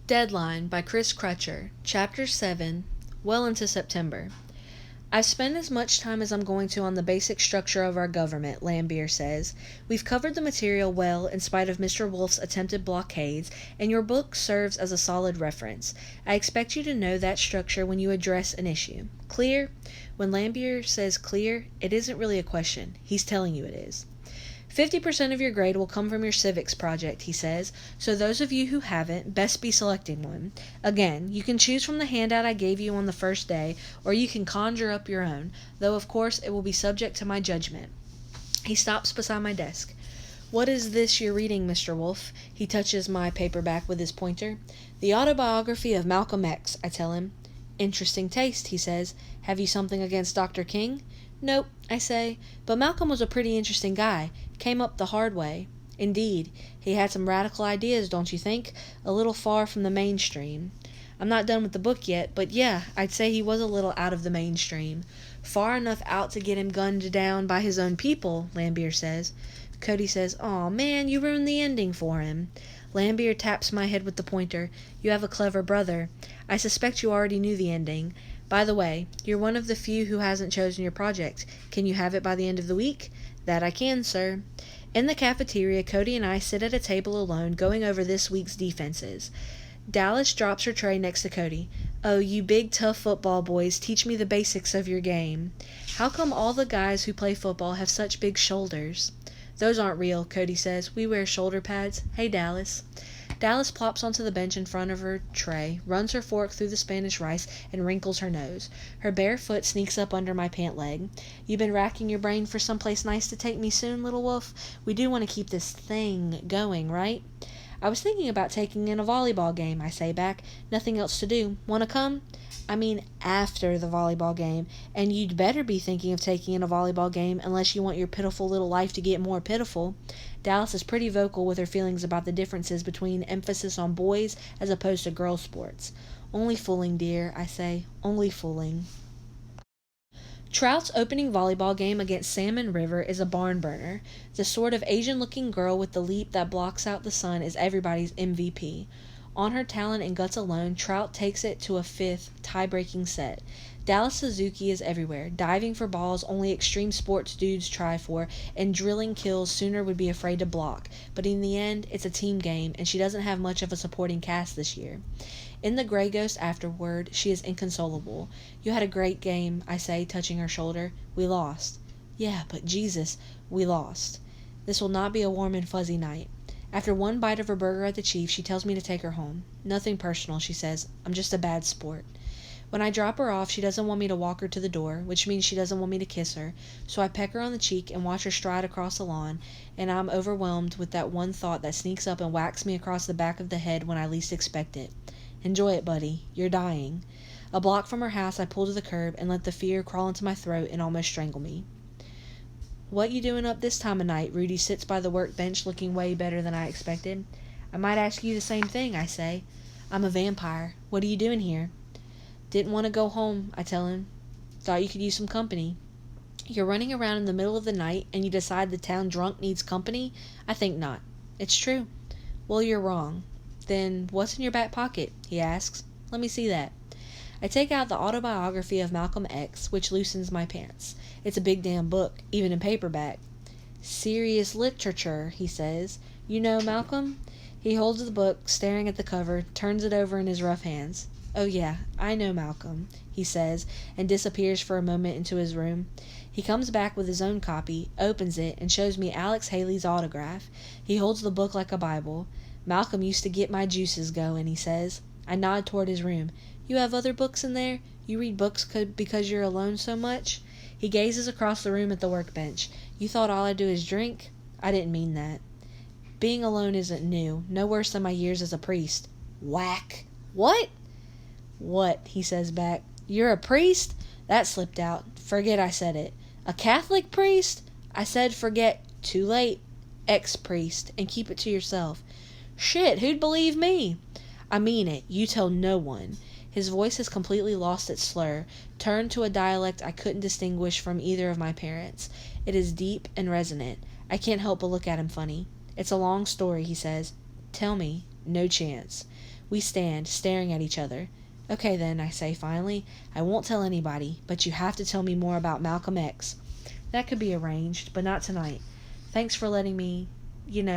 Deadline by Crutcher, Chapter 7, well into September. I've spent as much time as I'm going to on the basic structure of our government, Lambier says. We've covered the material well in spite of Mr. Wolfe's attempted blockades, and your book serves as a solid reference. I expect you to know that structure when you address an issue. Clear? When Lambier says clear, it isn't really a question. He's telling you it is. 50% of your grade will come from your civics project, he says, so those of you who haven't, best be selecting one. Again, you can choose from the handout I gave you on the first day, or you can conjure up your own, though of course it will be subject to my judgment. He stops beside my desk. What is this you're reading, Mr. Wolfe? He touches my paperback with his pointer. The Autobiography of Malcolm X, I tell him. Interesting taste, he says. Have you something against Dr. King? Nope, I say, but Malcolm was a pretty interesting guy. Came up the hard way. Indeed, he had some radical ideas, don't you think? A little far from the mainstream. I'm not done with the book yet, but yeah, I'd say he was a little out of the mainstream. Far enough out to get him gunned down by his own people, Lambier says. Cody says, "Aw, man, you ruined the ending for him." Lambier taps my head with the pointer. You have a clever brother. I suspect you already knew the ending. By the way, you're one of the few who hasn't chosen your project. Can you have it by the end of the week? That I can, sir. In the cafeteria, Cody and I sit at a table alone, going over this week's defenses. Dallas drops her tray next to Cody. Oh, you big tough football boys, teach me the basics of your game. How come all the guys who play football have such big shoulders? Those aren't real, Cody says. We wear shoulder pads. Hey, Dallas. Dallas plops onto the bench in front of her tray, runs her fork through the Spanish rice, and wrinkles her nose. Her bare foot sneaks up under my pant leg. You been racking your brain for someplace nice to take me soon, little wolf? We do want to keep this thing going, right? I was thinking about taking in a volleyball game, I say back. Nothing else to do. Want to come? I mean after the volleyball game, and you'd better be thinking of taking in a volleyball game unless you want your pitiful little life to get more pitiful. Dallas is pretty vocal with her feelings about the differences between emphasis on boys as opposed to girls' sports. Only fooling, dear, I say. Only fooling. Trout's opening volleyball game against Salmon River is a barn burner. The sort of Asian-looking girl with the leap that blocks out the sun is everybody's MVP. On her talent and guts alone, Trout takes it to a fifth, tie-breaking set. Dallas Suzuki is everywhere, diving for balls only extreme sports dudes try for, and drilling kills Sooner would be afraid to block. But in the end, it's a team game, and she doesn't have much of a supporting cast this year. In the Grey Ghost afterward, she is inconsolable. You had a great game, I say, touching her shoulder. We lost. Yeah, but Jesus, we lost. This will not be a warm and fuzzy night. After one bite of her burger at the Chief, she tells me to take her home. Nothing personal, she says. I'm just a bad sport. When I drop her off, she doesn't want me to walk her to the door, which means she doesn't want me to kiss her, so I peck her on the cheek and watch her stride across the lawn, and I'm overwhelmed with that one thought that sneaks up and whacks me across the back of the head when I least expect it. Enjoy it, buddy. You're dying. A block from her house, I pull to the curb and let the fear crawl into my throat and almost strangle me. What you doing up this time of night? Rudy sits by the workbench looking way better than I expected. I might ask you the same thing, I say. I'm a vampire. What are you doing here? Didn't want to go home, I tell him. Thought you could use some company. You're running around in the middle of the night and you decide the town drunk needs company? I think not. It's true. Well, you're wrong. Then what's in your back pocket? He asks. Let me see that. I take out the Autobiography of Malcolm X, which loosens my pants. It's a big damn book, even in paperback. Serious literature, he says. You know Malcolm? He holds the book, staring at the cover, turns it over in his rough hands. Oh yeah, I know Malcolm, he says, and disappears for a moment into his room. He comes back with his own copy, opens it, and shows me Alex Haley's autograph. He holds the book like a Bible. Malcolm used to get my juices going, he says. I nod toward his room. You have other books in there? You read books because you're alone so much? He gazes across the room at the workbench. You thought all I do is drink? I didn't mean that. Being alone isn't new, no worse than my years as a priest. Whack. What? What? He says back. You're a priest? That slipped out. Forget I said it. A Catholic priest? I said forget. Too late. Ex-priest. And keep it to yourself. Shit, who'd believe me? I mean it. You tell no one. His voice has completely lost its slur, turned to a dialect I couldn't distinguish from either of my parents. It is deep and resonant. I can't help but look at him funny. It's a long story, he says. Tell me. No chance. We stand, staring at each other. Okay then, I say finally. I won't tell anybody, but you have to tell me more about Malcolm X. That could be arranged, but not tonight. Thanks for letting me,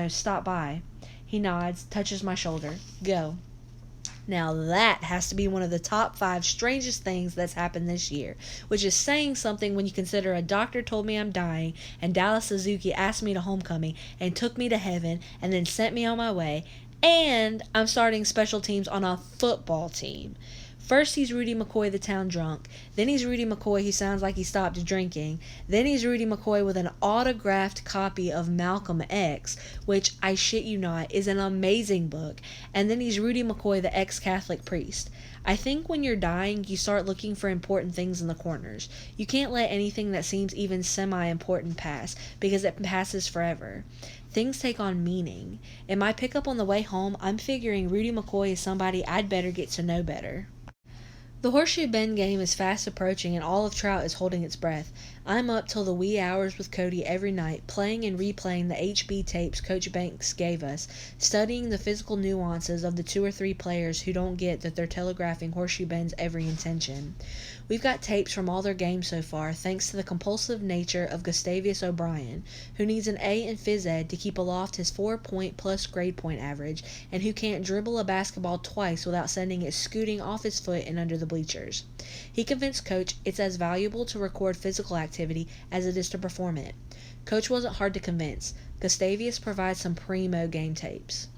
stop by. He nods, touches my shoulder. Go. Now that has to be one of the top 5 strangest things that's happened this year, which is saying something when you consider a doctor told me I'm dying, and Dallas Suzuki asked me to homecoming, and took me to heaven, and then sent me on my way, and I'm starting special teams on a football team. First he's Rudy McCoy, the town drunk. Then he's Rudy McCoy who sounds like he stopped drinking. Then he's Rudy McCoy with an autographed copy of Malcolm X, which, I shit you not, is an amazing book. And then he's Rudy McCoy, the ex-Catholic priest. I think when you're dying, you start looking for important things in the corners. You can't let anything that seems even semi-important pass, because it passes forever. Things take on meaning. In my pickup on the way home, I'm figuring Rudy McCoy is somebody I'd better get to know better. The Horseshoe Bend game is fast approaching, and all of Trout is holding its breath. I'm up till the wee hours with Cody every night, playing and replaying the HB tapes Coach Banks gave us, studying the physical nuances of the 2 or 3 players who don't get that they're telegraphing Horseshoe Bend's every intention. We've got tapes from all their games so far, thanks to the compulsive nature of Gustavius O'Brien, who needs an A in phys ed to keep aloft his 4-point plus grade point average, and who can't dribble a basketball twice without sending it scooting off his foot and under the bleachers. He convinced Coach it's as valuable to record physical activity as it is to perform it. Coach wasn't hard to convince. Gustavius provides some primo game tapes.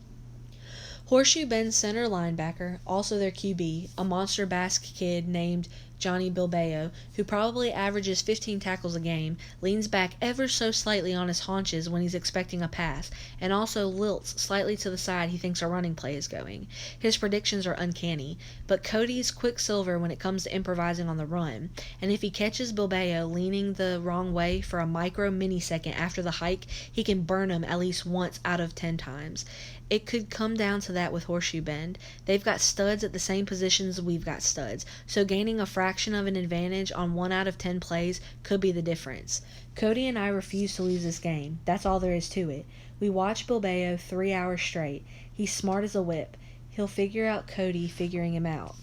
Horseshoe Bend's center linebacker, also their QB, a monster Basque kid named Johnny Bilbao, who probably averages 15 tackles a game, leans back ever so slightly on his haunches when he's expecting a pass, and also lilts slightly to the side he thinks a running play is going. His predictions are uncanny, but Cody's quicksilver when it comes to improvising on the run, and if he catches Bilbao leaning the wrong way for a micro millisecond after the hike, he can burn him at least once out of 10 times. It could come down to that with Horseshoe Bend. They've got studs at the same positions we've got studs, so gaining a fraction of an advantage on 1 out of 10 plays could be the difference. Cody and I refuse to lose this game. That's all there is to it. We watch Bilbao 3 hours straight. He's smart as a whip. He'll figure out Cody figuring him out.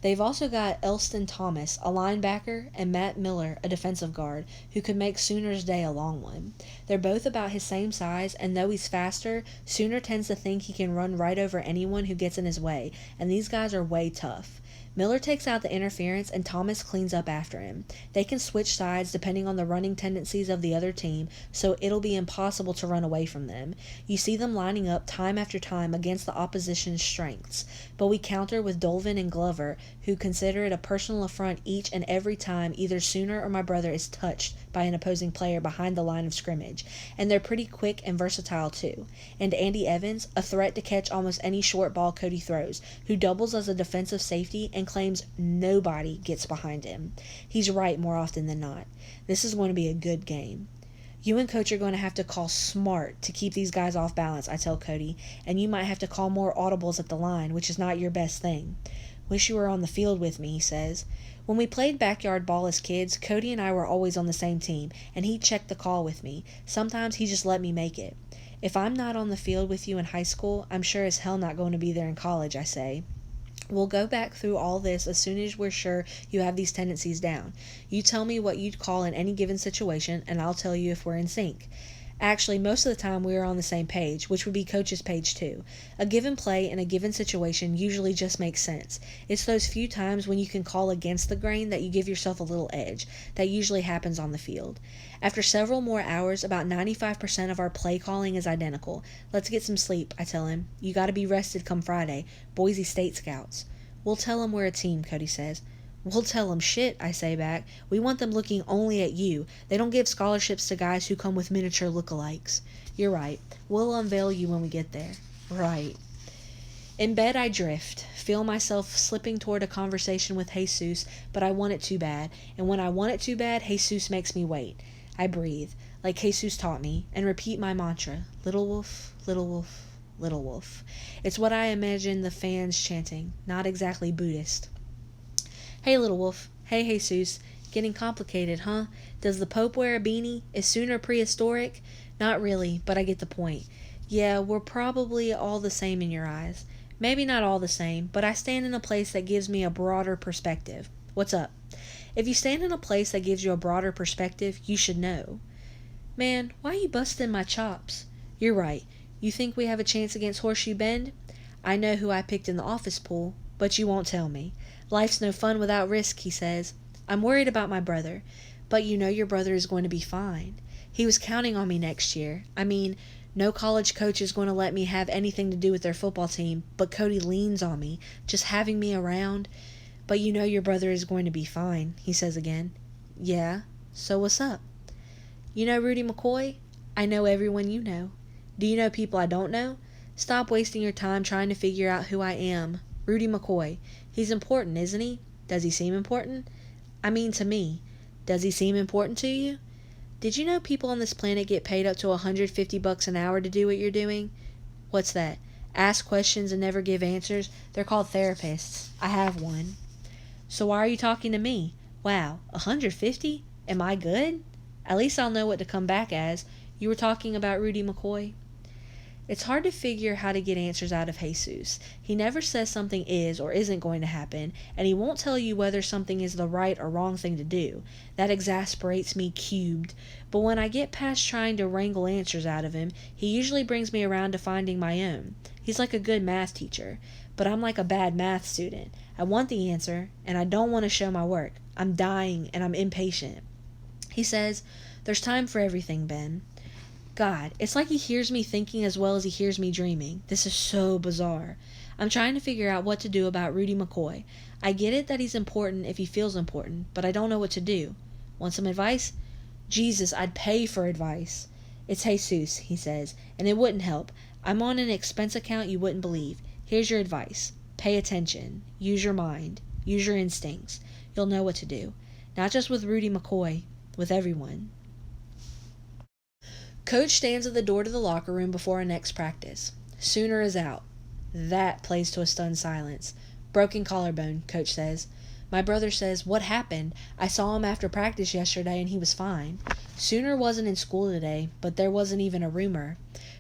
They've also got Elston Thomas, a linebacker, and Matt Miller, a defensive guard, who could make Sooner's day a long one. They're both about his same size, and though he's faster, Sooner tends to think he can run right over anyone who gets in his way, and these guys are way tough. Miller takes out the interference, and Thomas cleans up after him. They can switch sides depending on the running tendencies of the other team, so it'll be impossible to run away from them. You see them lining up time after time against the opposition's strengths, but we counter with Dolvin and Glover, who consider it a personal affront each and every time either Sooner or my brother is touched by an opposing player behind the line of scrimmage, and they're pretty quick and versatile too. And Andy Evans, a threat to catch almost any short ball Cody throws, who doubles as a defensive safety and claims nobody gets behind him. He's right more often than not. This is going to be a good game. You and Coach are going to have to call smart to keep these guys off balance, I tell Cody, and you might have to call more audibles at the line, which is not your best thing. Wish you were on the field with me, he says. When we played backyard ball as kids, Cody and I were always on the same team, and he checked the call with me. Sometimes he just let me make it. If I'm not on the field with you in high school, I'm sure as hell not going to be there in college, I say. We'll go back through all this as soon as we're sure you have these tendencies down. You tell me what you'd call in any given situation, and I'll tell you if we're in sync. Actually, most of the time we are on the same page, which would be Coach's page too. A given play in a given situation usually just makes sense. It's those few times when you can call against the grain that you give yourself a little edge. That usually happens on the field. After several more hours, about 95% of our play calling is identical. Let's get some sleep, I tell him. You gotta be rested come Friday. Boise State Scouts. We'll tell them we're a team, Cody says. We'll tell them shit, I say back. We want them looking only at you. They don't give scholarships to guys who come with miniature lookalikes. You're right. We'll unveil you when we get there. Right. In bed I drift, feel myself slipping toward a conversation with Jesus, but I want it too bad. And when I want it too bad, Jesus makes me wait. I breathe, like Jesus taught me, and repeat my mantra, little wolf, little wolf, little wolf. It's what I imagine the fans chanting, not exactly Buddhist. Hey, little wolf. Hey, Jesus. Getting complicated, huh? Does the Pope wear a beanie? Is Sooner prehistoric? Not really, but I get the point. Yeah, we're probably all the same in your eyes. Maybe not all the same, but I stand in a place that gives me a broader perspective. What's up? If you stand in a place that gives you a broader perspective, you should know. Man, why you busting my chops? You're right. You think we have a chance against Horseshoe Bend? I know who I picked in the office pool, but you won't tell me. Life's no fun without risk, he says. I'm worried about my brother, but you know your brother is going to be fine. He was counting on me next year. I mean, no college coach is going to let me have anything to do with their football team, but Cody leans on me, just having me around. But you know your brother is going to be fine, he says again. Yeah, so what's up? You know Rudy McCoy? I know everyone you know. Do you know people I don't know? Stop wasting your time trying to figure out who I am. Rudy McCoy. He's important, isn't he? Does he seem important? I mean to me. Does he seem important to you? Did you know people on this planet get paid up to $150 an hour to do what you're doing? What's that? Ask questions and never give answers? They're called therapists. I have one. So why are you talking to me? Wow, 150? Am I good? At least I'll know what to come back as. You were talking about Rudy McCoy? It's hard to figure how to get answers out of Jesus. He never says something is or isn't going to happen, and he won't tell you whether something is the right or wrong thing to do. That exasperates me cubed. But when I get past trying to wrangle answers out of him, he usually brings me around to finding my own. He's like a good math teacher, but I'm like a bad math student. I want the answer, and I don't want to show my work. I'm dying, and I'm impatient. He says, "There's time for everything, Ben." God, it's like he hears me thinking as well as he hears me dreaming. This is so bizarre. I'm trying to figure out what to do about Rudy McCoy. I get it that he's important if he feels important, but I don't know what to do. Want some advice? Jesus, I'd pay for advice. It's Jesus, he says, and it wouldn't help. I'm on an expense account you wouldn't believe. Here's your advice. Pay attention. Use your mind. Use your instincts. You'll know what to do. Not just with Rudy McCoy, with everyone. Coach stands at the door to the locker room before our next practice. Sooner is out. That plays to a stunned silence. Broken collarbone, Coach says. My brother says, what happened? I saw him after practice yesterday and he was fine. Sooner wasn't in school today, but there wasn't even a rumor.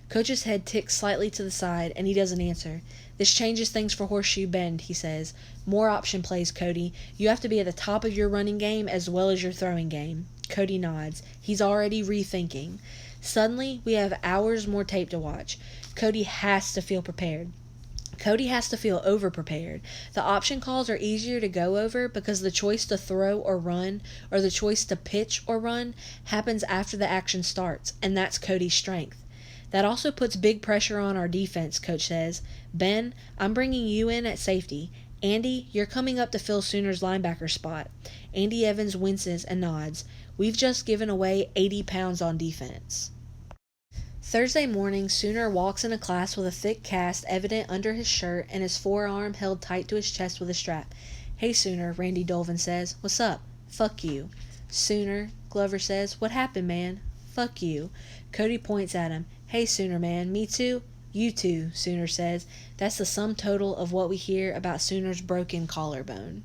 Coach's head ticks slightly to the side and he doesn't answer. This changes things for Horseshoe Bend, he says. More option plays, Cody. You have to be at the top of your running game as well as your throwing game. Cody nods. He's already rethinking. Suddenly, we have hours more tape to watch. Cody has to feel prepared. Cody has to feel over-prepared. The option calls are easier to go over because the choice to throw or run, or the choice to pitch or run, happens after the action starts, and that's Cody's strength. That also puts big pressure on our defense, Coach says. Ben, I'm bringing you in at safety. Andy, you're coming up to fill Sooner's linebacker spot. Andy Evans winces and nods. We've just given away 80 pounds on defense. Thursday morning, Sooner walks into class with a thick cast evident under his shirt and his forearm held tight to his chest with a strap. Hey, Sooner, Randy Dolvin says. What's up? Fuck you. Sooner, Glover says. What happened, man? Fuck you. Cody points at him. Hey, Sooner, man. Me too? You too, Sooner says. That's the sum total of what we hear about Sooner's broken collarbone.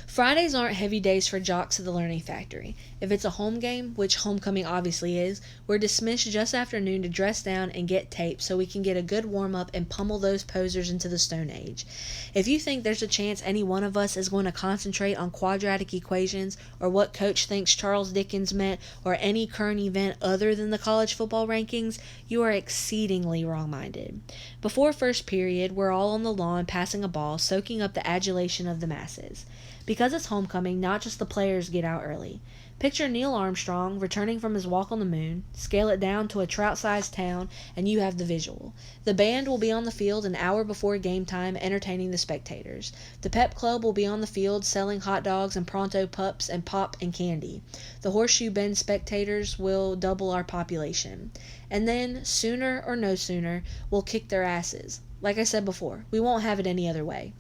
Fridays aren't heavy days for jocks at the Learning Factory. If it's a home game, which homecoming obviously is, we're dismissed just after noon to dress down and get taped so we can get a good warm-up and pummel those posers into the Stone Age. If you think there's a chance any one of us is going to concentrate on quadratic equations or what Coach thinks Charles Dickens meant or any current event other than the college football rankings, you are exceedingly wrong-minded. Before first period, we're all on the lawn passing a ball, soaking up the adulation of the masses. Because it's homecoming, not just the players get out early. Picture Neil Armstrong returning from his walk on the moon, scale it down to a trout-sized town, and you have the visual. The band will be on the field an hour before game time entertaining the spectators. The pep club will be on the field selling hot dogs and pronto pups and pop and candy. The Horseshoe Bend spectators will double our population. And then, sooner or no sooner, we'll kick their asses. Like I said before, we won't have it any other way.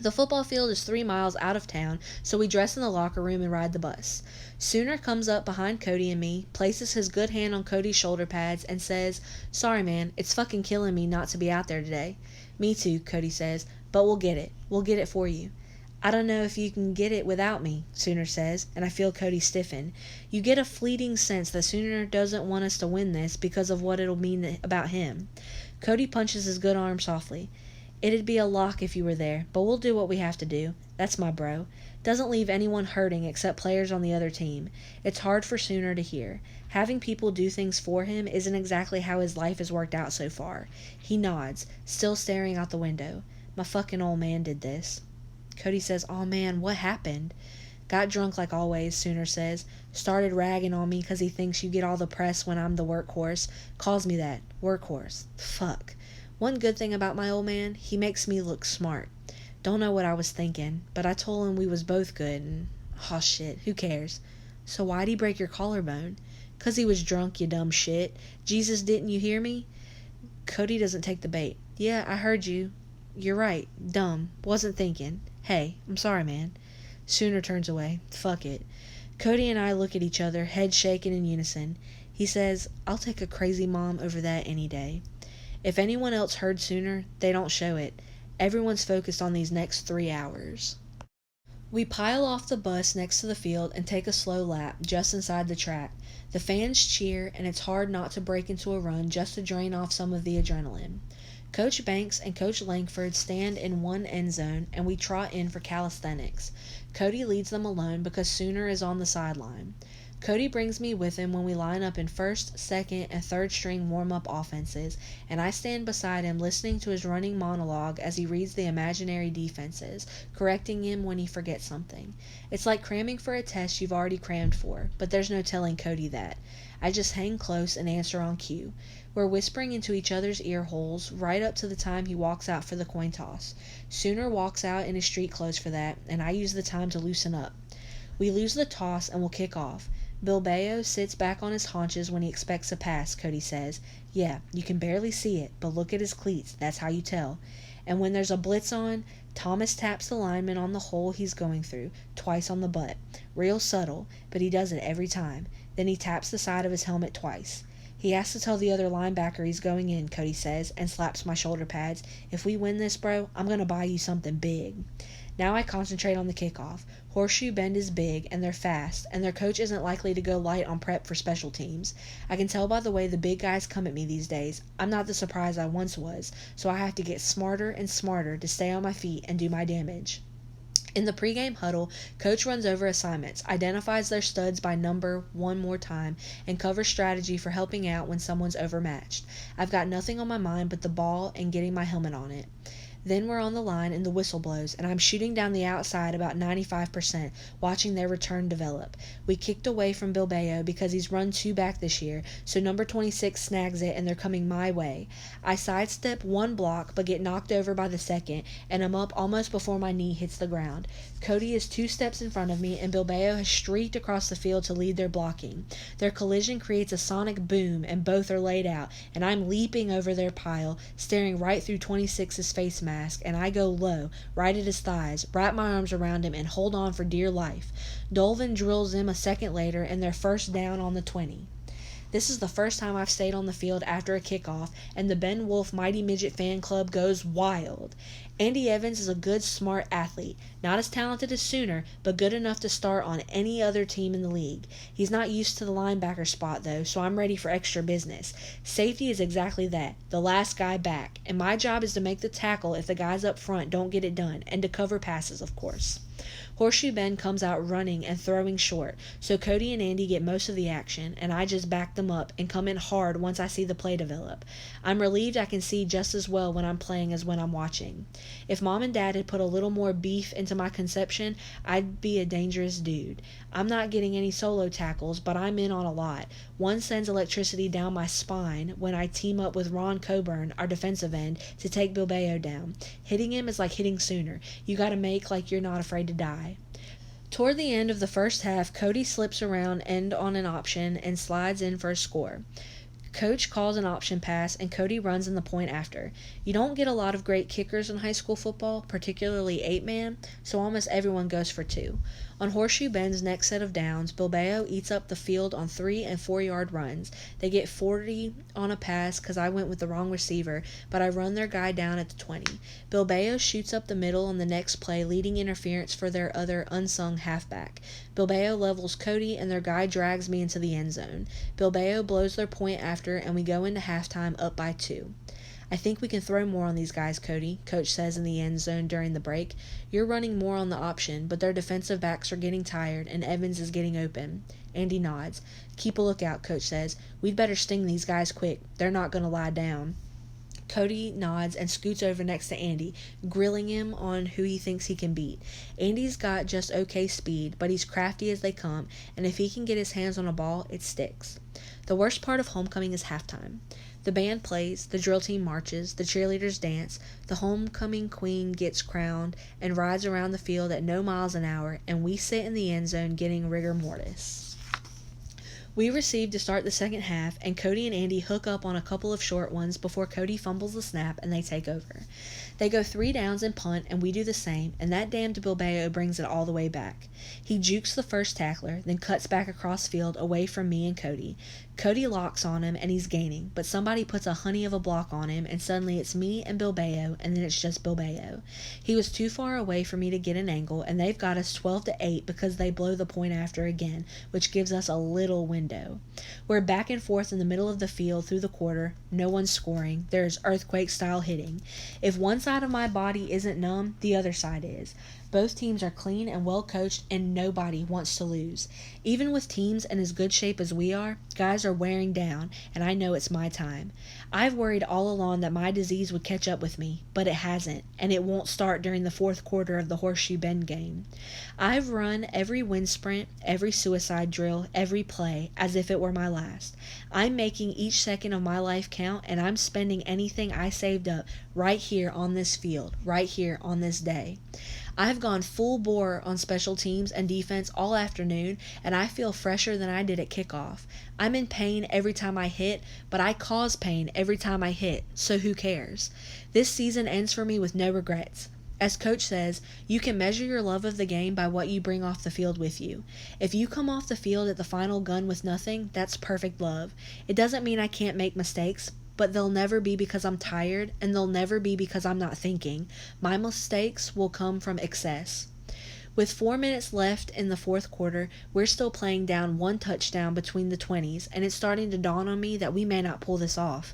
The football field is 3 miles out of town, so we dress in the locker room and ride the bus. Sooner comes up behind Cody and me, places his good hand on Cody's shoulder pads, and says, Sorry, man, it's fucking killing me not to be out there today. Me too, Cody says, but we'll get it. We'll get it for you. I don't know if you can get it without me, Sooner says, and I feel Cody stiffen. You get a fleeting sense that Sooner doesn't want us to win this because of what it'll mean about him. Cody punches his good arm softly. It'd be a lock if you were there, but we'll do what we have to do. That's my bro. Doesn't leave anyone hurting except players on the other team. It's hard for Sooner to hear. Having people do things for him isn't exactly how his life has worked out so far. He nods, still staring out the window. My fucking old man did this. Cody says, "Aw man, what happened?" "Got drunk like always," Sooner says. "Started ragging on me 'cause he thinks you get all the press when I'm the workhorse. Calls me that. Workhorse. Fuck. One good thing about my old man, he makes me look smart. Don't know what I was thinking, but I told him we was both good and... aw shit, who cares?" "So why'd he break your collarbone?" "'Cause he was drunk, you dumb shit. Jesus, didn't you hear me?" Cody doesn't take the bait. "Yeah, I heard you. You're right. Dumb. Wasn't thinking. Hey, I'm sorry, man." Sooner turns away. Fuck it. Cody and I look at each other, heads shaking in unison. He says, "I'll take a crazy mom over that any day." If anyone else heard Sooner, they don't show it. Everyone's focused on these next 3 hours. We pile off the bus next to the field and take a slow lap, just inside the track. The fans cheer, and it's hard not to break into a run just to drain off some of the adrenaline. Coach Banks and Coach Langford stand in one end zone, and we trot in for calisthenics. Cody leads them alone because Sooner is on the sideline. Cody brings me with him when we line up in first, second, and third string warm-up offenses, and I stand beside him listening to his running monologue as he reads the imaginary defenses, correcting him when he forgets something. It's like cramming for a test you've already crammed for, but there's no telling Cody that. I just hang close and answer on cue. We're whispering into each other's ear holes right up to the time he walks out for the coin toss. Sooner walks out in his street clothes for that, and I use the time to loosen up. We lose the toss and we'll kick off. Bilbao sits back on his haunches when he expects a pass, Cody says. "Yeah, you can barely see it, but look at his cleats, that's how you tell." And when there's a blitz on, Thomas taps the lineman on the hole he's going through, twice on the butt. Real subtle, but he does it every time. Then he taps the side of his helmet twice. "He has to tell the other linebacker he's going in," Cody says, and slaps my shoulder pads. "If we win this, bro, I'm gonna buy you something big." Now I concentrate on the kickoff. Horseshoe Bend is big, and they're fast, and their coach isn't likely to go light on prep for special teams. I can tell by the way the big guys come at me these days. I'm not the surprise I once was, so I have to get smarter and smarter to stay on my feet and do my damage. In the pregame huddle, Coach runs over assignments, identifies their studs by number one more time, and covers strategy for helping out when someone's overmatched. I've got nothing on my mind but the ball and getting my helmet on it. Then we're on the line and the whistle blows, and I'm shooting down the outside about 95%, watching their return develop. We kicked away from Bilbao because he's run 2 back this year, so number 26 snags it and they're coming my way. I sidestep one block but get knocked over by the second, and I'm up almost before my knee hits the ground. Cody is 2 steps in front of me, and Bilbao has streaked across the field to lead their blocking. Their collision creates a sonic boom, and both are laid out, and I'm leaping over their pile, staring right through 26's face mask, and I go low, right at his thighs, wrap my arms around him, and hold on for dear life. Dolvin drills him a second later, and they're first down on the 20. This is the first time I've stayed on the field after a kickoff, and the Ben Wolf Mighty Midget fan club goes wild. Andy Evans is a good, smart athlete. Not as talented as Sooner, but good enough to start on any other team in the league. He's not used to the linebacker spot, though, so I'm ready for extra business. Safety is exactly that, the last guy back, and my job is to make the tackle if the guys up front don't get it done, and to cover passes, of course. Horseshoe Ben comes out running and throwing short, so Cody and Andy get most of the action, and I just back them up and come in hard once I see the play develop. I'm relieved I can see just as well when I'm playing as when I'm watching. If Mom and Dad had put a little more beef into my conception, I'd be a dangerous dude. I'm not getting any solo tackles, but I'm in on a lot. One sends electricity down my spine when I team up with Ron Coburn, our defensive end, to take Bilbao down. Hitting him is like hitting Sooner. You gotta make like you're not afraid to die. Toward the end of the first half, Cody slips around end on an option and slides in for a score. Coach calls an option pass, and Cody runs in the point after. You don't get a lot of great kickers in high school football, particularly 8-man, so almost everyone goes for 2. On Horseshoe Bend's next set of downs, Bilbao eats up the field on 3 and 4-yard runs. They get 40 on a pass because I went with the wrong receiver, but I run their guy down at the 20. Bilbao shoots up the middle on the next play, leading interference for their other unsung halfback. Bilbao levels Cody, and their guy drags me into the end zone. Bilbao blows their point after, and we go into halftime up by 2. "I think we can throw more on these guys, Cody," Coach says in the end zone during the break. "You're running more on the option, but their defensive backs are getting tired, and Evans is getting open." Andy nods. "Keep a lookout," Coach says. "We'd better sting these guys quick. They're not going to lie down." Cody nods and scoots over next to Andy, grilling him on who he thinks he can beat. Andy's got just okay speed, but he's crafty as they come, and if he can get his hands on a ball, it sticks. The worst part of homecoming is halftime. The band plays, the drill team marches, the cheerleaders dance, the homecoming queen gets crowned and rides around the field at no miles an hour, and we sit in the end zone getting rigor mortis. We receive to start the second half, and Cody and Andy hook up on a couple of short ones before Cody fumbles the snap and they take over. They go 3 downs and punt, and we do the same, and that damned Bilbao brings it all the way back. He jukes the first tackler, then cuts back across field away from me and Cody. Cody locks on him, and he's gaining, but somebody puts a honey of a block on him, and suddenly it's me and Bilbao, and then it's just Bilbao. He was too far away for me to get an angle, and they've got us 12-8 because they blow the point after again, which gives us a little window. We're back and forth in the middle of the field through the quarter. No one's scoring. There's earthquake-style hitting. If one side of my body isn't numb, the other side is. Both teams are clean and well coached, and nobody wants to lose. Even with teams in as good shape as we are, guys are wearing down, and I know it's my time. I've worried all along that my disease would catch up with me, but it hasn't, and it won't start during the fourth quarter of the Horseshoe Bend game. I've run every wind sprint, every suicide drill, every play, as if it were my last. I'm making each second of my life count, and I'm spending anything I saved up right here on this field, right here on this day. I've gone full bore on special teams and defense all afternoon, and I feel fresher than I did at kickoff. I'm in pain every time I hit, but I cause pain every time I hit, so who cares? This season ends for me with no regrets. As Coach says, you can measure your love of the game by what you bring off the field with you. If you come off the field at the final gun with nothing, that's perfect love. It doesn't mean I can't make mistakes, but they'll never be because I'm tired, and they'll never be because I'm not thinking. My mistakes will come from excess. With 4 minutes left in the fourth quarter, we're still playing down 1 touchdown between the 20s, and it's starting to dawn on me that we may not pull this off.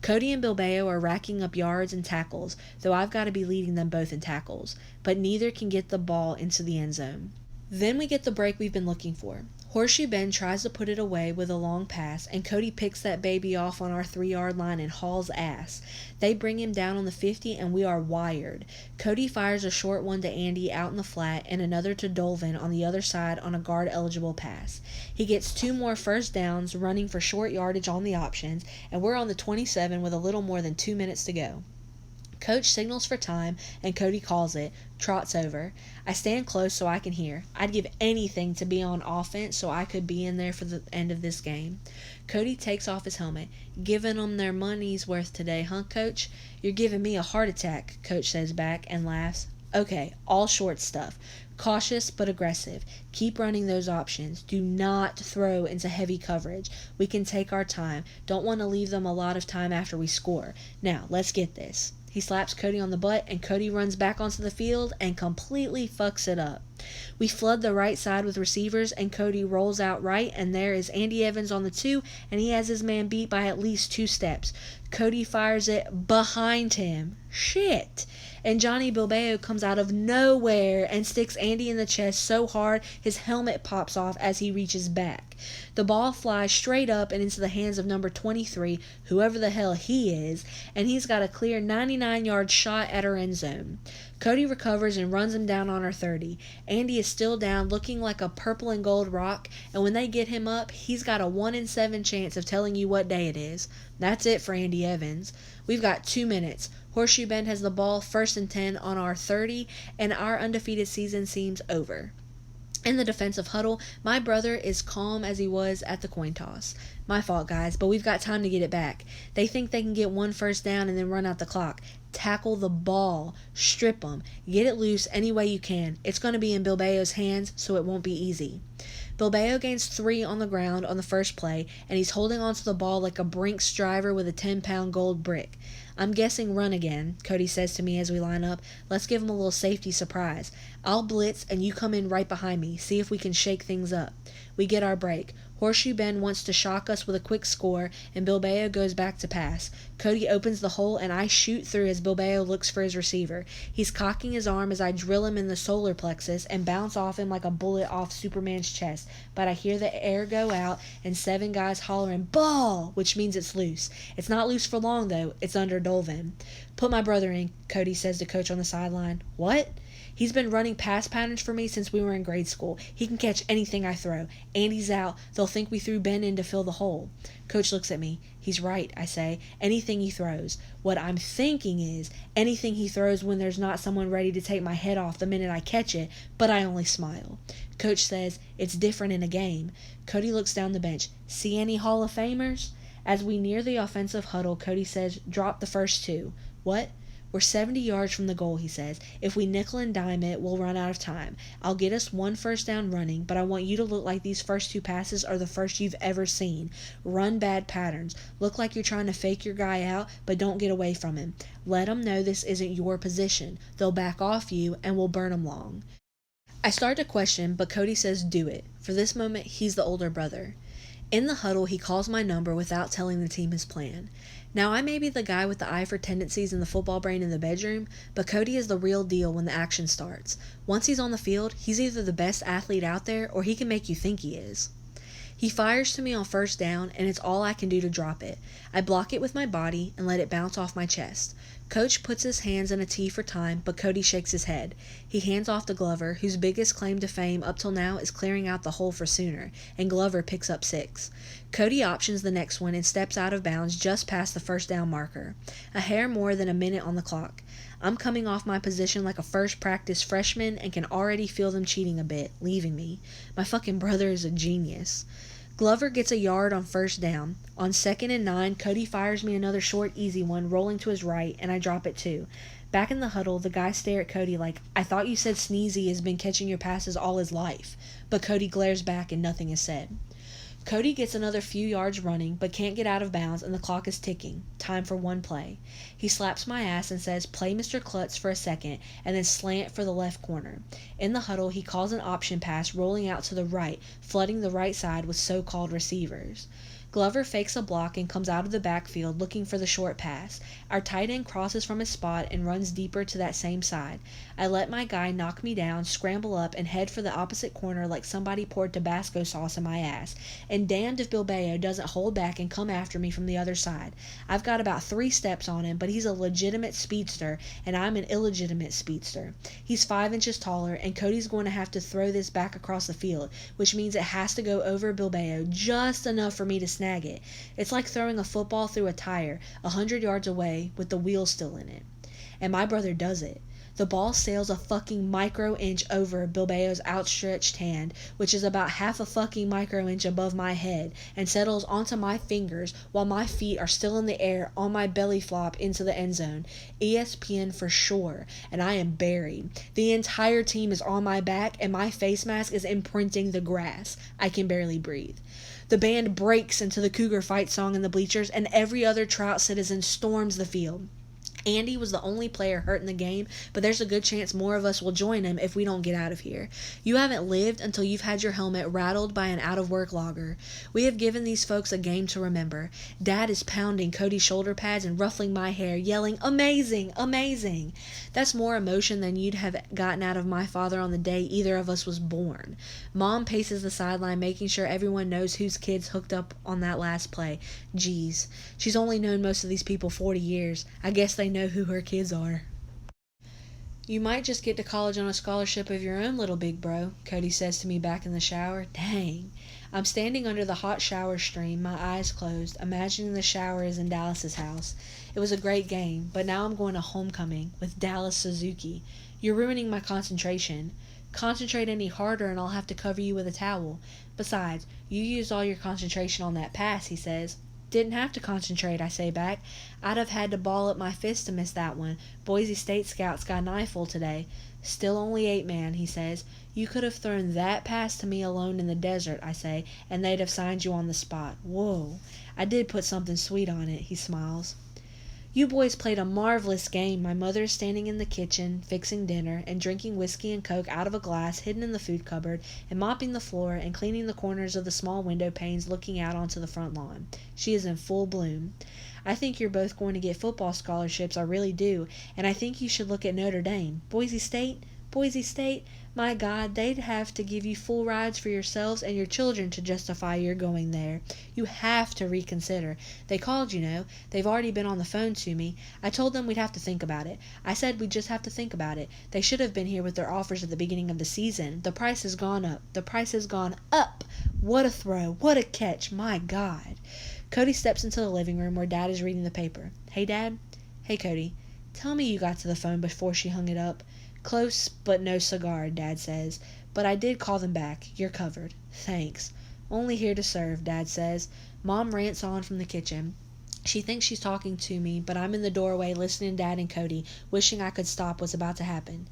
Cody and Bilbao are racking up yards and tackles, though I've got to be leading them both in tackles, but neither can get the ball into the end zone. Then we get the break we've been looking for. Horseshoe Bend tries to put it away with a long pass, and Cody picks that baby off on our 3-yard line and hauls ass. They bring him down on the 50, and we are wired. Cody fires a short one to Andy out in the flat, and another to Dolvin on the other side on a guard-eligible pass. He gets 2 more first downs running for short yardage on the options, and we're on the 27 with a little more than 2 minutes to go. Coach signals for time, and Cody calls it. Trot's over. I stand close so I can hear. I'd give anything to be on offense so I could be in there for the end of this game. Cody takes off his helmet. "Giving 'em their money's worth today, huh, Coach?" "You're giving me a heart attack," Coach says back and laughs. "Okay, all short stuff. Cautious but aggressive. Keep running those options. Do not throw into heavy coverage. We can take our time. Don't want to leave them a lot of time after we score. Now, let's get this." He slaps Cody on the butt, and Cody runs back onto the field and completely fucks it up. We flood the right side with receivers, and Cody rolls out right, and there is Andy Evans on the 2, and he has his man beat by at least 2 steps. Cody fires it behind him. Shit! And Johnny Bilbao comes out of nowhere and sticks Andy in the chest so hard his helmet pops off as he reaches back. The ball flies straight up and into the hands of number 23, whoever the hell he is, and he's got a clear 99-yard shot at our end zone. Cody recovers and runs him down on our 30. Andy is still down, looking like a purple and gold rock, and when they get him up, he's got a 1 in 7 chance of telling you what day it is. That's it for Andy Evans. We've got 2 minutes. Horseshoe Bend has the ball 1st and 10 on our 30, and our undefeated season seems over. In the defensive huddle, my brother is calm as he was at the coin toss. My fault, guys, but we've got time to get it back. They think they can get 1 first down and then run out the clock. Tackle the ball. Strip them. Get it loose any way you can. It's going to be in Bilbao's hands, so it won't be easy. Bilbao gains 3 on the ground on the first play, and he's holding onto the ball like a Brinks driver with a 10-pound gold brick. "I'm guessing run again," Cody says to me as we line up. "Let's give him a little safety surprise. I'll blitz, and you come in right behind me. See if we can shake things up." We get our break. Horseshoe Bend wants to shock us with a quick score, and Bilbao goes back to pass. Cody opens the hole, and I shoot through as Bilbao looks for his receiver. He's cocking his arm as I drill him in the solar plexus and bounce off him like a bullet off Superman's chest. But I hear the air go out, and 7 guys hollering, "Ball!" which means it's loose. It's not loose for long, though. It's under Dolvin. "Put my brother in," Cody says to Coach on the sideline. "What?" "He's been running pass patterns for me since we were in grade school. He can catch anything I throw. Andy's out. They'll think we threw Ben in to fill the hole." Coach looks at me. "He's right," I say. "Anything he throws." What I'm thinking is anything he throws when there's not someone ready to take my head off the minute I catch it, but I only smile. Coach says, "It's different in a game." Cody looks down the bench. "See any Hall of Famers?" As we near the offensive huddle, Cody says, "Drop the first 2. "What?" "We're 70 yards from the goal," he says. "If we nickel and dime it, we'll run out of time. I'll get us 1 first down running, but I want you to look like these first 2 passes are the first you've ever seen. Run bad patterns. Look like you're trying to fake your guy out, but don't get away from him. Let them know this isn't your position. They'll back off you, and we'll burn them long." I start to question, but Cody says do it. For this moment, he's the older brother. In the huddle, he calls my number without telling the team his plan. Now, I may be the guy with the eye for tendencies and the football brain in the bedroom, but Cody is the real deal when the action starts. Once he's on the field, he's either the best athlete out there or he can make you think he is. He fires to me on first down, and it's all I can do to drop it. I block it with my body and let it bounce off my chest. Coach puts his hands in a T for time, but Cody shakes his head. He hands off to Glover, whose biggest claim to fame up till now is clearing out the hole for Sooner, and Glover picks up 6. Cody options the next one and steps out of bounds just past the first down marker. A hair more than a minute on the clock. I'm coming off my position like a first practice freshman and can already feel them cheating a bit, leaving me. My fucking brother is a genius. Glover gets a yard on first down. On 2nd and 9, Cody fires me another short, easy one, rolling to his right, and I drop it too. Back in the huddle, the guys stare at Cody like, "I thought you said Sneezy has been catching your passes all his life." But Cody glares back and nothing is said. Cody gets another few yards running, but can't get out of bounds, and the clock is ticking. Time for one play. He slaps my ass and says, "Play Mr. Klutz for a second, and then slant for the left corner." In the huddle, he calls an option pass rolling out to the right, flooding the right side with so-called receivers. Glover fakes a block and comes out of the backfield looking for the short pass. Our tight end crosses from his spot and runs deeper to that same side. I let my guy knock me down, scramble up, and head for the opposite corner like somebody poured Tabasco sauce in my ass. And damned if Bilbao doesn't hold back and come after me from the other side. I've got about 3 steps on him, but he's a legitimate speedster, and I'm an illegitimate speedster. He's 5 inches taller, and Cody's going to have to throw this back across the field, which means it has to go over Bilbao just enough for me to snag it. It's like throwing a football through a tire 100 yards away with the wheel still in it. And my brother does it. The ball sails a fucking micro-inch over Bilbao's outstretched hand, which is about half a fucking micro-inch above my head, and settles onto my fingers while my feet are still in the air on my belly flop into the end zone. ESPN for sure, and I am buried. The entire team is on my back, and my face mask is imprinting the grass. I can barely breathe. The band breaks into the Cougar fight song in the bleachers, and every other Trout citizen storms the field. Andy was the only player hurt in the game, but there's a good chance more of us will join him if we don't get out of here. You haven't lived until you've had your helmet rattled by an out-of-work logger. We have given these folks a game to remember. Dad is pounding Cody's shoulder pads and ruffling my hair, yelling, "Amazing! Amazing!" That's more emotion than you'd have gotten out of my father on the day either of us was born. Mom paces the sideline, making sure everyone knows whose kids hooked up on that last play. Geez, she's only known most of these people 40 years. I guess they know who her kids are. "You might just get to college on a scholarship of your own, little big bro," Cody says to me back in the shower. Dang. I'm standing under the hot shower stream, my eyes closed, imagining the shower is in Dallas's house. It was a great game, but now I'm going to homecoming with Dallas Suzuki. You're ruining my concentration. Concentrate any harder and I'll have to cover you with a towel. Besides, you used all your concentration on that pass, he says. Didn't have to concentrate, I say back. I'd have had to ball up my fist to miss that one. Boise State scouts got an eyeful today. Still only 8-man, he says. You could have thrown that pass to me alone in the desert, I say, and they'd have signed you on the spot. Whoa. I did put something sweet on it, he smiles. You boys played a marvelous game. My mother is standing in the kitchen, fixing dinner, and drinking whiskey and coke out of a glass hidden in the food cupboard, and mopping the floor, and cleaning the corners of the small window panes looking out onto the front lawn. She is in full bloom. I think you're both going to get football scholarships, I really do, and I think you should look at Notre Dame. Boise State? Boise State? My God, they'd have to give you full rides for yourselves and your children to justify your going there. You have to reconsider. They called, you know. They've already been on the phone to me. I told them we'd have to think about it. I said we'd just have to think about it. They should have been here with their offers at the beginning of the season. The price has gone up. The price has gone up. What a throw. What a catch. My God. Cody steps into the living room where Dad is reading the paper. Hey, Dad? Hey, Cody. Tell me you got to the phone before she hung it up. Close, but no cigar, Dad says. But I did call them back. You're covered. Thanks. Only here to serve, Dad says. Mom rants on from the kitchen. She thinks she's talking to me, but I'm in the doorway listening to Dad and Cody, wishing I could stop what's about to happen.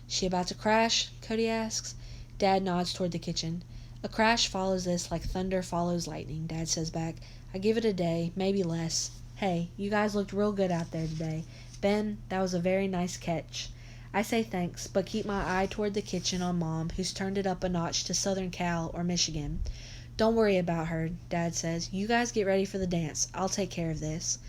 She about to crash? Cody asks. Dad nods toward the kitchen. A crash follows this like thunder follows lightning, Dad says back. I give it a day, maybe less. Hey, you guys looked real good out there today. Ben, that was a very nice catch. I say thanks, but keep my eye toward the kitchen on Mom, who's turned it up a notch to Southern Cal or Michigan. Don't worry about her, Dad says. You guys get ready for the dance. I'll take care of this.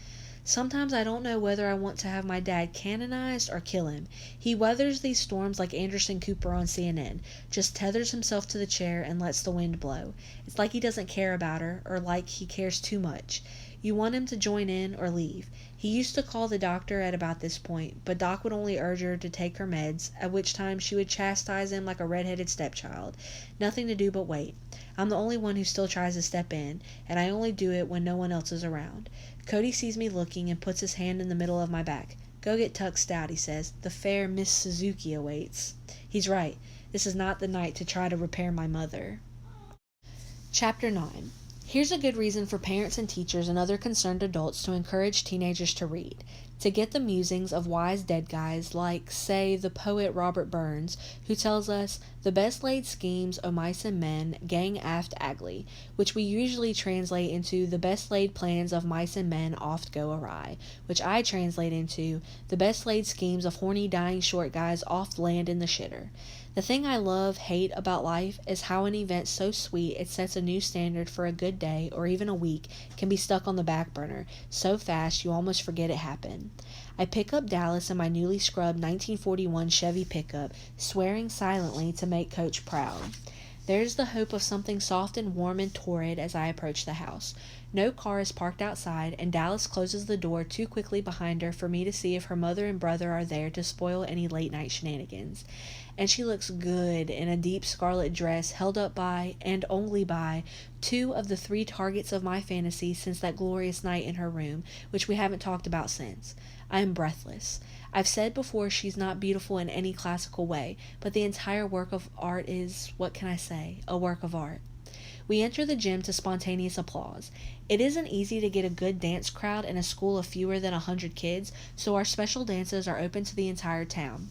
Sometimes I don't know whether I want to have my dad canonized or kill him. He weathers these storms like Anderson Cooper on CNN, just tethers himself to the chair and lets the wind blow. It's like he doesn't care about her, or like he cares too much. You want him to join in or leave. He used to call the doctor at about this point, but Doc would only urge her to take her meds, at which time she would chastise him like a red-headed stepchild. Nothing to do but wait. I'm the only one who still tries to step in, and I only do it when no one else is around. Cody sees me looking and puts his hand in the middle of my back. Go get tucked stout, he says. The fair Miss Suzuki awaits. He's right. This is not the night to try to repair my mother. Chapter 9. Here's a good reason for parents and teachers and other concerned adults to encourage teenagers to read. To get the musings of wise dead guys like, say, the poet Robert Burns, who tells us, the best laid schemes o' mice and men gang aft agly, which we usually translate into the best laid plans of mice and men oft go awry, which I translate into the best laid schemes of horny dying short guys oft land in the shitter. The thing I hate about life is how an event so sweet it sets a new standard for a good day or even a week can be stuck on the back burner so fast you almost forget it happened. I pick up Dallas in my newly scrubbed 1941 Chevy pickup, swearing silently to make Coach proud. There's the hope of something soft and warm and torrid as I approach the house. No car is parked outside, and Dallas closes the door too quickly behind her for me to see if her mother and brother are there to spoil any late-night shenanigans. And she looks good in a deep scarlet dress held up by, and only by, 2 of the 3 targets of my fantasy since that glorious night in her room, which we haven't talked about since. I am breathless. I've said before she's not beautiful in any classical way, but the entire work of art is, what can I say, a work of art. We enter the gym to spontaneous applause. It isn't easy to get a good dance crowd in a school of fewer than 100 kids, so our special dances are open to the entire town.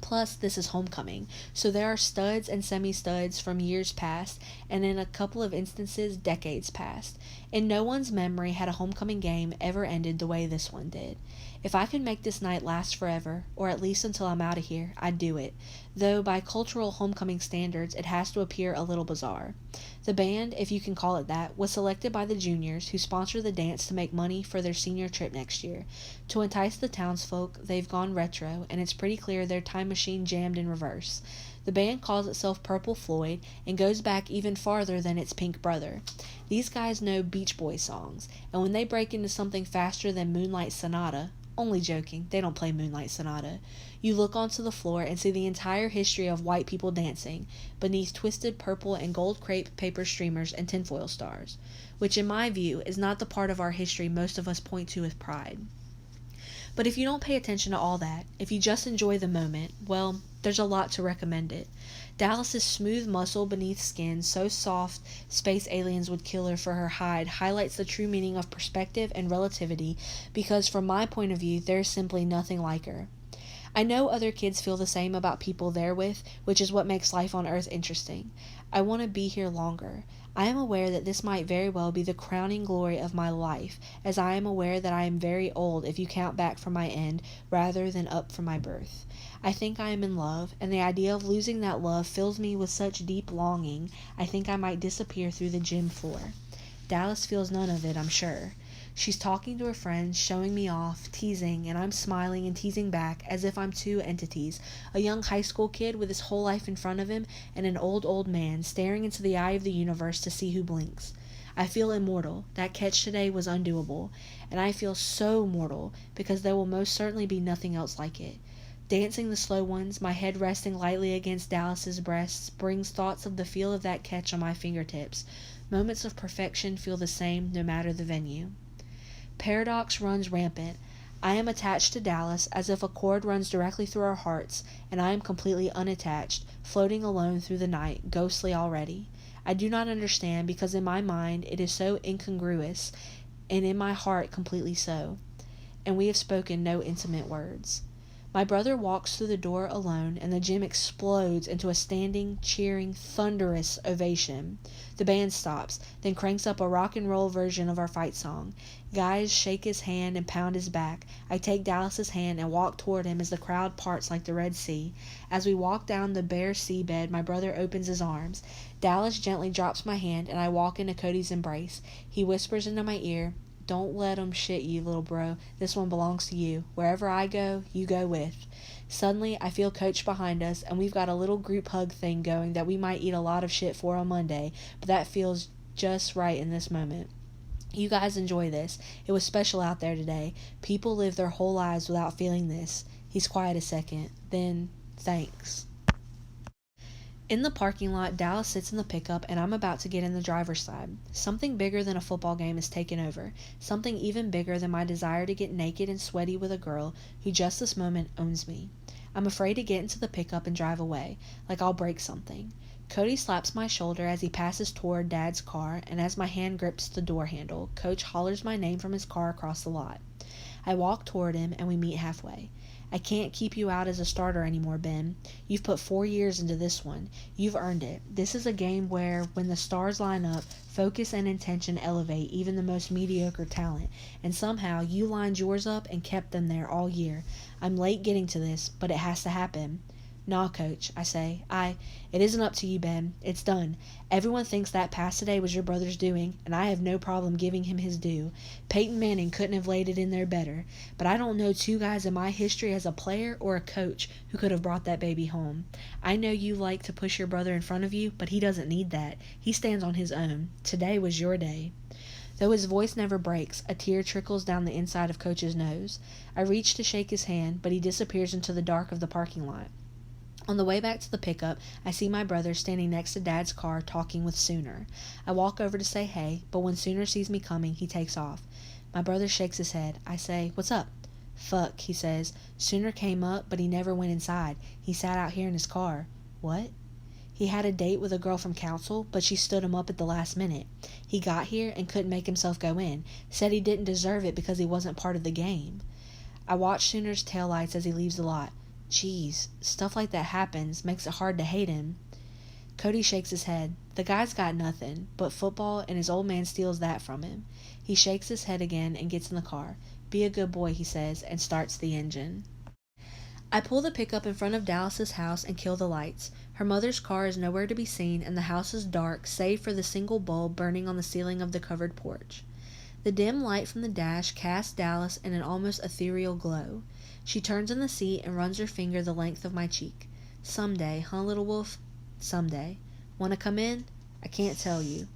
Plus, this is homecoming, so there are studs and semi-studs from years past, and in a couple of instances, decades past. In no one's memory had a homecoming game ever ended the way this one did. If I could make this night last forever, or at least until I'm out of here, I'd do it, though by cultural homecoming standards it has to appear a little bizarre. The band, if you can call it that, was selected by the juniors who sponsor the dance to make money for their senior trip next year. To entice the townsfolk, they've gone retro, and it's pretty clear their time machine jammed in reverse. The band calls itself Purple Floyd and goes back even farther than its pink brother. These guys know Beach Boys songs, and when they break into something faster than Moonlight Sonata, only joking, they don't play Moonlight Sonata, you look onto the floor and see the entire history of white people dancing beneath twisted purple and gold crepe paper streamers and tinfoil stars, which in my view is not the part of our history most of us point to with pride. But if you don't pay attention to all that, if you just enjoy the moment, well, there's a lot to recommend it. Dallas's smooth muscle beneath skin, so soft space aliens would kill her for her hide, highlights the true meaning of perspective and relativity, because from my point of view, there's simply nothing like her. I know other kids feel the same about people they're with, which is what makes life on Earth interesting. I want to be here longer. I am aware that this might very well be the crowning glory of my life, as I am aware that I am very old if you count back from my end rather than up from my birth. I think I am in love, and the idea of losing that love fills me with such deep longing, I think I might disappear through the gym floor. Dallas feels none of it, I'm sure. She's talking to her friends, showing me off, teasing, and I'm smiling and teasing back as if I'm two entities, a young high school kid with his whole life in front of him and an old man staring into the eye of the universe to see who blinks. I feel immortal. That catch today was undoable, and I feel so mortal because there will most certainly be nothing else like it. Dancing the slow ones, my head resting lightly against Dallas's breasts, brings thoughts of the feel of that catch on my fingertips. Moments of perfection feel the same no matter the venue. Paradox runs rampant. I am attached to Dallas as if a cord runs directly through our hearts, and I am completely unattached, floating alone through the night, ghostly already. I do not understand because in my mind it is so incongruous, and in my heart completely so. And we have spoken no intimate words. My brother walks through the door alone, and the gym explodes into a standing, cheering, thunderous ovation. The band stops, then cranks up a rock and roll version of our fight song. Guys shake his hand and pound his back. I take Dallas's hand and walk toward him as the crowd parts like the Red Sea. As we walk down the bare seabed, my brother opens his arms. Dallas gently drops my hand, and I walk into Cody's embrace. He whispers into my ear, "Don't let 'em shit you, little bro. This one belongs to you. Wherever I go, you go with." Suddenly, I feel Coach behind us, and we've got a little group hug thing going that we might eat a lot of shit for on Monday, but that feels just right in this moment. You guys enjoy this. It was special out there today. People live their whole lives without feeling this. He's quiet a second. Then, thanks. In the parking lot, Dallas sits in the pickup, and I'm about to get in the driver's side. Something bigger than a football game is taken over. Something even bigger than my desire to get naked and sweaty with a girl who just this moment owns me. I'm afraid to get into the pickup and drive away, like I'll break something. Cody slaps my shoulder as he passes toward Dad's car, and as my hand grips the door handle, Coach hollers my name from his car across the lot. I walk toward him, and we meet halfway. "I can't keep you out as a starter anymore, Ben. You've put 4 years into this one. You've earned it. This is a game where, when the stars line up, focus and intention elevate even the most mediocre talent, and somehow you lined yours up and kept them there all year. I'm late getting to this, but it has to happen." "Nah, Coach," I say. It isn't up to you, Ben. It's done. Everyone thinks that pass today was your brother's doing, and I have no problem giving him his due. Peyton Manning couldn't have laid it in there better, but I don't know 2 guys in my history as a player or a coach who could have brought that baby home. I know you like to push your brother in front of you, but he doesn't need that. He stands on his own. Today was your day." Though his voice never breaks, a tear trickles down the inside of Coach's nose. I reach to shake his hand, but he disappears into the dark of the parking lot. On the way back to the pickup, I see my brother standing next to Dad's car talking with Sooner. I walk over to say hey, but when Sooner sees me coming, he takes off. My brother shakes his head. I say, "What's up?" "Fuck," he says. "Sooner came up, but he never went inside. He sat out here in his car." "What?" "He had a date with a girl from council, but she stood him up at the last minute. He got here and couldn't make himself go in. Said he didn't deserve it because he wasn't part of the game." I watch Sooner's taillights as he leaves the lot. Geez, stuff like that happens, makes it hard to hate him. Cody shakes his head. The guy's got nothing but football, and his old man steals that from him. He shakes his head again and gets in the car. "Be a good boy," he says, and starts the engine. I pull the pickup in front of Dallas's house and kill the lights. Her mother's car is nowhere to be seen, and the house is dark, save for the single bulb burning on the ceiling of the covered porch. The dim light from the dash casts Dallas in an almost ethereal glow. She turns in the seat and runs her finger the length of my cheek. "Someday, huh, little wolf? Someday. Want to come in? I can't tell you.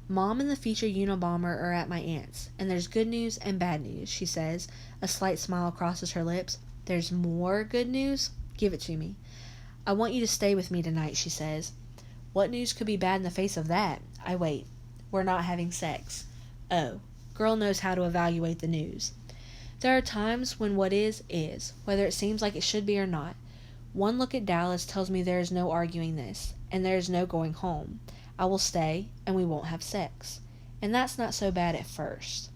Mom and the feature Unabomber are at my aunt's, and there's good news and bad news," she says. A slight smile crosses her lips. "There's more good news? Give it to me." "I want you to stay with me tonight," she says. What news could be bad in the face of that? I wait. "We're not having sex." Oh, girl knows how to evaluate the news. There are times when what is, whether it seems like it should be or not. One look at Dallas tells me there is no arguing this, and there is no going home. I will stay, and we won't have sex. And that's not so bad at first.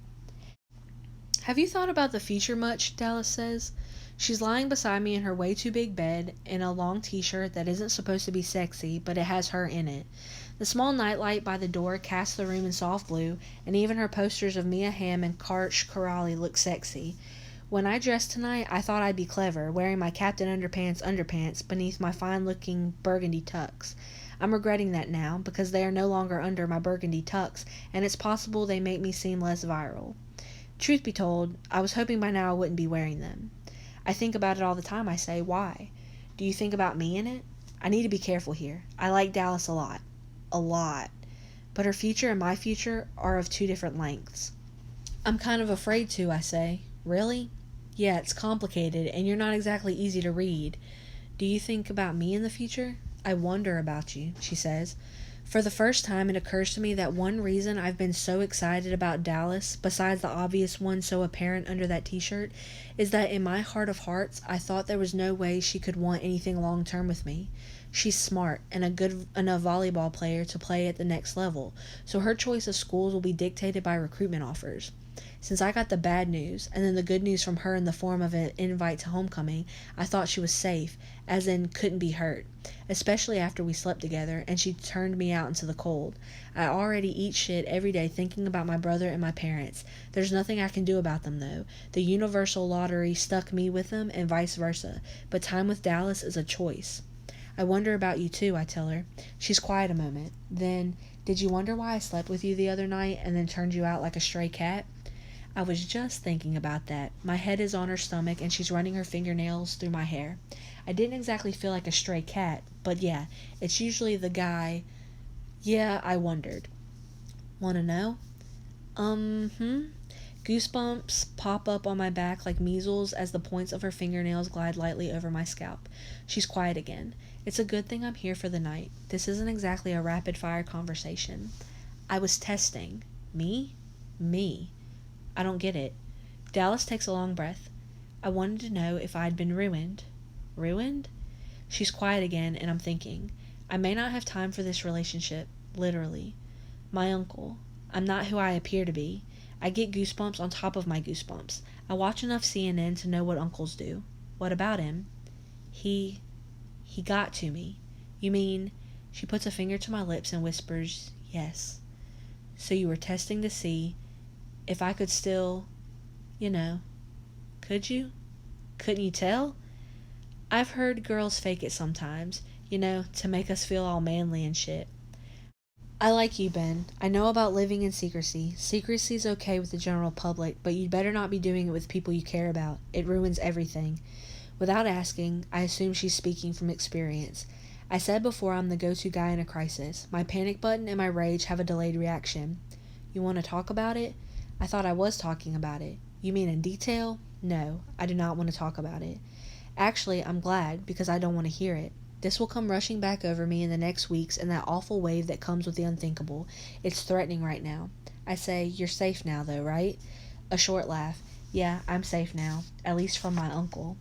"Have you thought about the future much?" Dallas says. She's lying beside me in her way too big bed, in a long t-shirt that isn't supposed to be sexy, but it has her in it. The small nightlight by the door cast the room in soft blue, and even her posters of Mia Hamm and Karch Karali looked sexy. When I dressed tonight, I thought I'd be clever, wearing my Captain underpants beneath my fine-looking burgundy tux. I'm regretting that now, because they are no longer under my burgundy tux, and it's possible they make me seem less virile. Truth be told, I was hoping by now I wouldn't be wearing them. I think about it all the time, I say. Why? Do you think about me in it? I need to be careful here. I like Dallas a lot. A lot. But her future and my future are of two different lengths. I'm kind of afraid to, I say. Really? Yeah, it's complicated, and you're not exactly easy to read. Do you think about me in the future? I wonder about you, she says. For the first time, it occurs to me that one reason I've been so excited about Dallas, besides the obvious one so apparent under that t-shirt, is that in my heart of hearts, I thought there was no way she could want anything long-term with me. She's smart and a good enough volleyball player to play at the next level, so her choice of schools will be dictated by recruitment offers. Since I got the bad news, and then the good news from her in the form of an invite to homecoming, I thought she was safe, as in couldn't be hurt, especially after we slept together, and she turned me out into the cold. I already eat shit every day thinking about my brother and my parents. There's nothing I can do about them, though. The universal lottery stuck me with them, and vice versa, but time with Dallas is a choice. I wonder about you, too, I tell her. She's quiet a moment. Then, did you wonder why I slept with you the other night, and then turned you out like a stray cat? I was just thinking about that. My head is on her stomach, and she's running her fingernails through my hair. I didn't exactly feel like a stray cat, but yeah, it's usually the guy. Yeah, I wondered. Wanna know? Goosebumps pop up on my back like measles as the points of her fingernails glide lightly over my scalp. She's quiet again. It's a good thing I'm here for the night. This isn't exactly a rapid-fire conversation. I was testing. Me? Me. I don't get it. Dallas takes a long breath. I wanted to know if I'd been ruined. Ruined? She's quiet again, and I'm thinking. I may not have time for this relationship. Literally. My uncle. I'm not who I appear to be. I get goosebumps on top of my goosebumps. I watch enough CNN to know what uncles do. What about him? He got to me. You mean... She puts a finger to my lips and whispers, yes. So you were testing to see if I could still, could you? Couldn't you tell? I've heard girls fake it sometimes, to make us feel all manly and shit. I like you, Ben. I know about living in secrecy. Secrecy's okay with the general public, but you'd better not be doing it with people you care about. It ruins everything. Without asking, I assume she's speaking from experience. I said before I'm the go-to guy in a crisis. My panic button and my rage have a delayed reaction. You want to talk about it? I thought I was talking about it. You mean in detail? No, I do not want to talk about it. Actually, I'm glad, because I don't want to hear it. This will come rushing back over me in the next weeks in that awful wave that comes with the unthinkable. It's threatening right now. I say, you're safe now, though, right? A short laugh. Yeah, I'm safe now, at least from my uncle.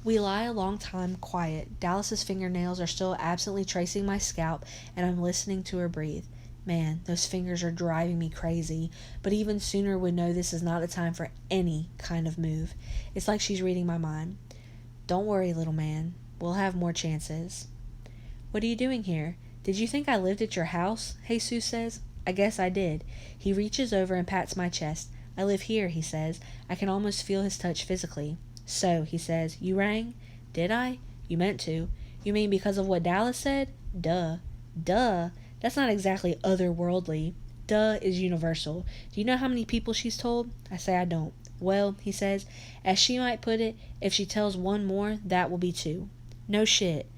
We lie a long time quiet. Dallas's fingernails are still absently tracing my scalp, and I'm listening to her breathe. Man, those fingers are driving me crazy, but even sooner would know this is not the time for any kind of move. It's like she's reading my mind. Don't worry, little man. We'll have more chances. What are you doing here? Did you think I lived at your house? Jesus says. I guess I did. He reaches over and pats my chest. I live here, he says. I can almost feel his touch physically. So, he says, you rang? Did I? You meant to. You mean because of what Dallas said? Duh. Duh. That's not exactly otherworldly. Duh is universal. Do you know how many people she's told? I say I don't. Well, he says, as she might put it, if she tells one more, that will be two. No shit.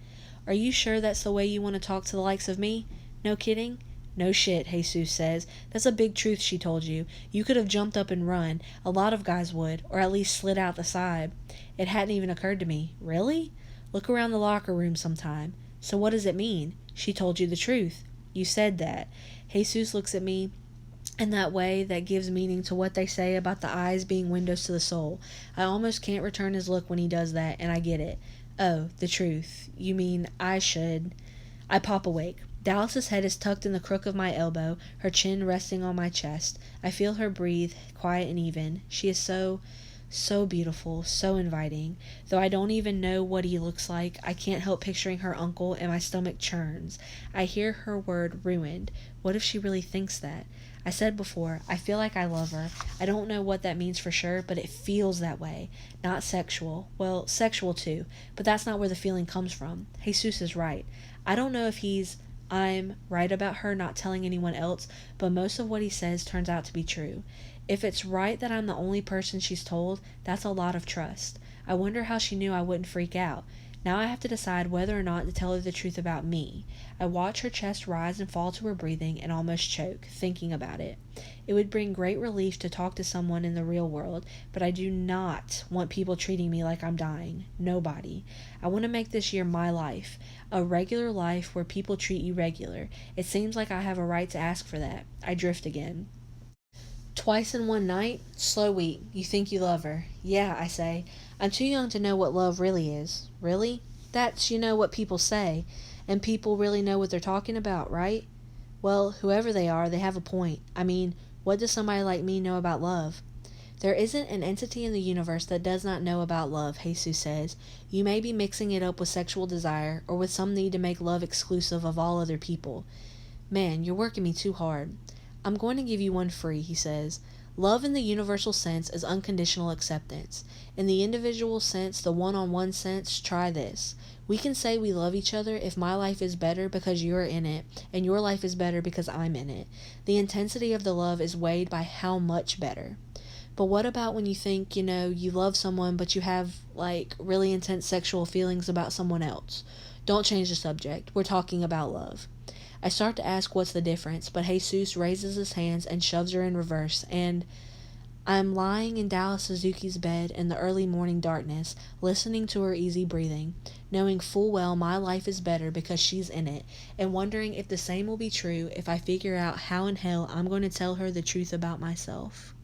Are you sure that's the way you want to talk to the likes of me? No kidding? No shit, Jesus says. That's a big truth she told you. You could have jumped up and run. A lot of guys would, or at least slid out the side. It hadn't even occurred to me. Really? Look around the locker room sometime. So what does it mean? She told you the truth. You said that. Jesus looks at me in that way that gives meaning to what they say about the eyes being windows to the soul. I almost can't return his look when he does that, and I get it. Oh, the truth. You mean I should... I pop awake. Dallas's head is tucked in the crook of my elbow, her chin resting on my chest. I feel her breathe, quiet and even. She is so So beautiful, so inviting. Though I don't even know what he looks like, I can't help picturing her uncle and my stomach churns. I hear her word ruined. What if she really thinks that? I said before, I feel like I love her. I don't know what that means for sure, but it feels that way. Not sexual. Well, sexual too, but that's not where the feeling comes from. Jesus is right. I don't know if I'm right about her not telling anyone else, but most of what he says turns out to be true. If it's right that I'm the only person she's told, that's a lot of trust. I wonder how she knew I wouldn't freak out. Now I have to decide whether or not to tell her the truth about me. I watch her chest rise and fall to her breathing and almost choke, thinking about it. It would bring great relief to talk to someone in the real world, but I do not want people treating me like I'm dying. Nobody. I want to make this year my life. A regular life where people treat you regular. It seems like I have a right to ask for that. I drift again. Twice in one night? Slow week. You think you love her. Yeah, I say. I'm too young to know what love really is. Really? That's, what people say. And people really know what they're talking about, right? Well, whoever they are, they have a point. I mean, what does somebody like me know about love? There isn't an entity in the universe that does not know about love, Jesus says. You may be mixing it up with sexual desire, or with some need to make love exclusive of all other people. Man, you're working me too hard. I'm going to give you one free, he says. Love in the universal sense is unconditional acceptance. In the individual sense, the one-on-one sense, try this. We can say we love each other if my life is better because you're in it, and your life is better because I'm in it. The intensity of the love is weighed by how much better. But what about when you think, you love someone, but you have, really intense sexual feelings about someone else? Don't change the subject. We're talking about love. I start to ask what's the difference, but Jesus raises his hands and shoves her in reverse, and I'm lying in Dallas Suzuki's bed in the early morning darkness, listening to her easy breathing, knowing full well my life is better because she's in it, and wondering if the same will be true if I figure out how in hell I'm going to tell her the truth about myself.